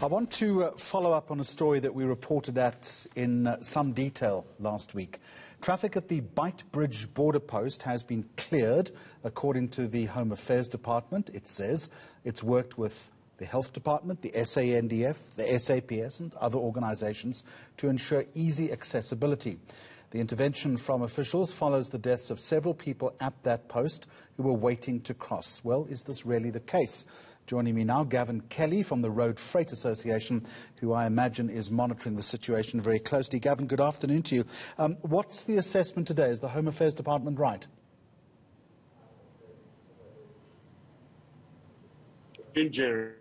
I want to follow up on a story that we reported at in some detail last week. Traffic at the Beitbridge border post has been cleared, according to the Home Affairs Department. It says it's worked with the Health Department, the SANDF, the SAPS and other organizations to ensure easy accessibility. The intervention from officials follows the deaths of several people at that post who were waiting to cross. Well, is this really the case? Joining me now, Gavin Kelly from the Road Freight Association, who I imagine is monitoring the situation very closely. Gavin, good afternoon to you. What's the assessment today? Is the Home Affairs Department right? Jeremy.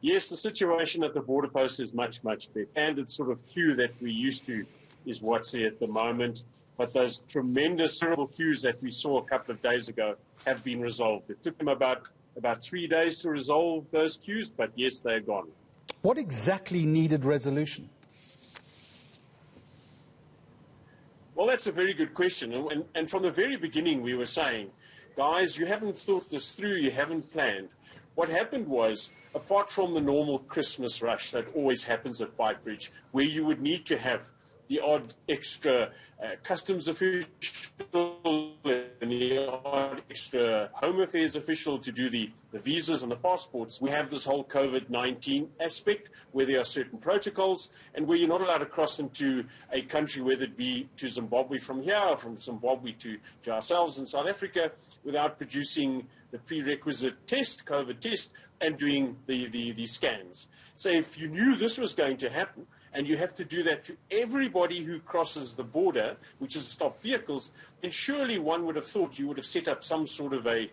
Yes, the situation at the border post is much, much better. And it's sort of queue that we used to is what's there at the moment. But those tremendous terrible queues that we saw a couple of days ago have been resolved. It took them about 3 days to resolve those queues, but yes, they're gone. What exactly needed resolution? Well, that's a very good question. And from the very beginning, we were saying, guys, you haven't thought this through, you haven't planned. What happened was, apart from the normal Christmas rush that always happens at Beitbridge, where you would need to have the odd extra customs official and the odd extra Home Affairs official to do the visas and the passports, we have this whole COVID-19 aspect where there are certain protocols and where you're not allowed to cross into a country, whether it be to Zimbabwe from here or from Zimbabwe to ourselves in South Africa, without producing the prerequisite test, COVID test, and doing the scans. So if you knew this was going to happen, and you have to do that to everybody who crosses the border, which is stopped vehicles, then surely one would have thought you would have set up some sort of a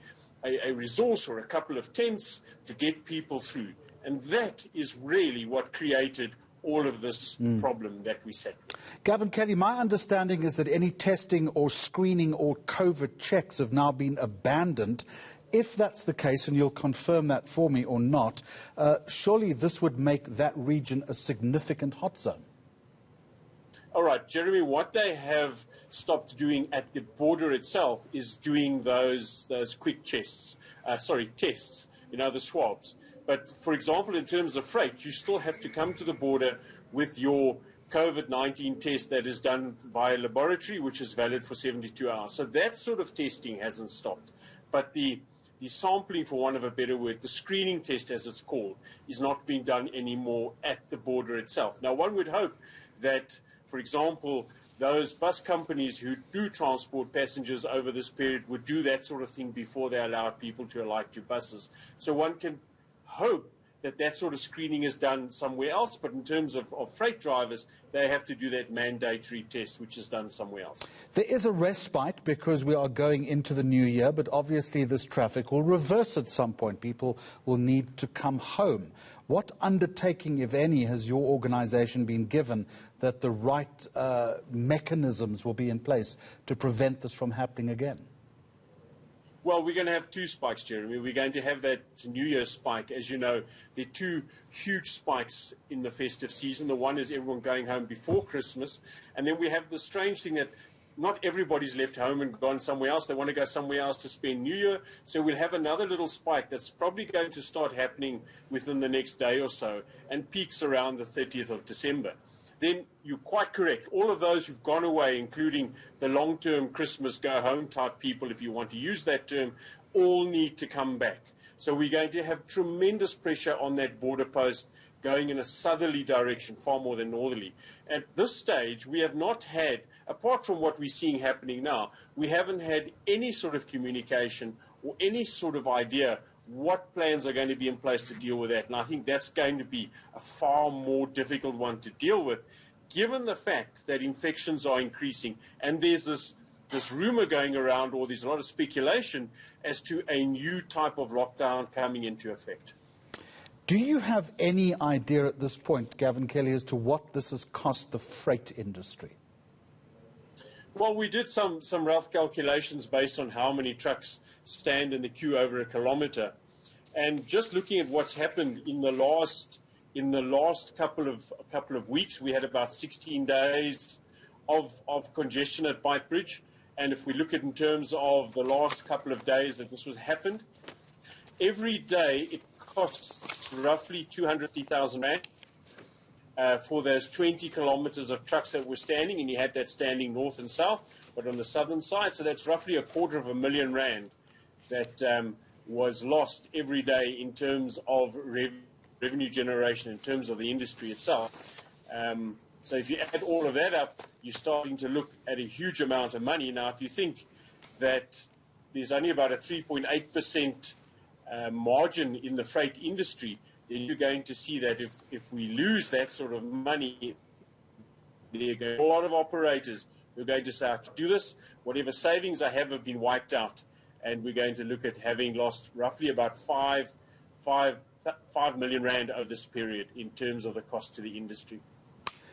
resource or a couple of tents to get people through. And that is really what created all of this problem that we set. Gavin Kelly, my understanding is that any testing or screening or COVID checks have now been abandoned. If that's the case, and you'll confirm that for me or not, surely this would make that region a significant hot zone. All right, Jeremy, what they have stopped doing at the border itself is doing those quick tests, the swabs. But, for example, in terms of freight, you still have to come to the border with your COVID-19 test that is done via laboratory, which is valid for 72 hours. So that sort of testing hasn't stopped. But the sampling, for want of a better word, the screening test, as it's called, is not being done anymore at the border itself. Now, one would hope that, for example, those bus companies who do transport passengers over this period would do that sort of thing before they allow people to alight to buses. So one can hope that sort of screening is done somewhere else, but in terms of freight drivers, they have to do that mandatory test, which is done somewhere else. There is a respite because we are going into the new year, but obviously this traffic will reverse at some point. People will need to come home. What undertaking, if any, has your organisation been given that the right mechanisms will be in place to prevent this from happening again? Well, we're going to have two spikes, Jeremy. We're going to have that New Year's spike. As you know, there are two huge spikes in the festive season. The one is everyone going home before Christmas. And then we have the strange thing that not everybody's left home and gone somewhere else. They want to go somewhere else to spend New Year. So we'll have another little spike that's probably going to start happening within the next day or so and peaks around the 30th of December. Then you're quite correct. All of those who've gone away, including the long-term Christmas go-home type people, if you want to use that term, all need to come back. So we're going to have tremendous pressure on that border post going in a southerly direction, far more than northerly. At this stage, we have not had, apart from what we're seeing happening now, we haven't had any sort of communication or any sort of idea what plans are going to be in place to deal with that. And I think that's going to be a far more difficult one to deal with, given the fact that infections are increasing and there's this rumor going around, or there's a lot of speculation as to a new type of lockdown coming into effect. Do you have any idea at this point, Gavin Kelly, as to what this has cost the freight industry? Well, we did some rough calculations based on how many trucks stand in the queue over a kilometre. And just looking at what's happened in the last couple of weeks, we had about 16 days of congestion at Beitbridge. And if we look at in terms of the last couple of days that this was happened, every day it costs roughly 250,000 rand for those 20 kilometres of trucks that were standing, and you had that standing north and south, but on the southern side. So that's roughly R250,000 rand that was lost every day in terms of revenue generation, in terms of the industry itself. So if you add all of that up, you're starting to look at a huge amount of money. Now, if you think that there's only about a 3.8% margin in the freight industry, then you're going to see that if we lose that sort of money, there are a lot of operators who are going to say, I can do this, whatever savings I have been wiped out. And we're going to look at having lost roughly about 5 million rand over this period in terms of the cost to the industry.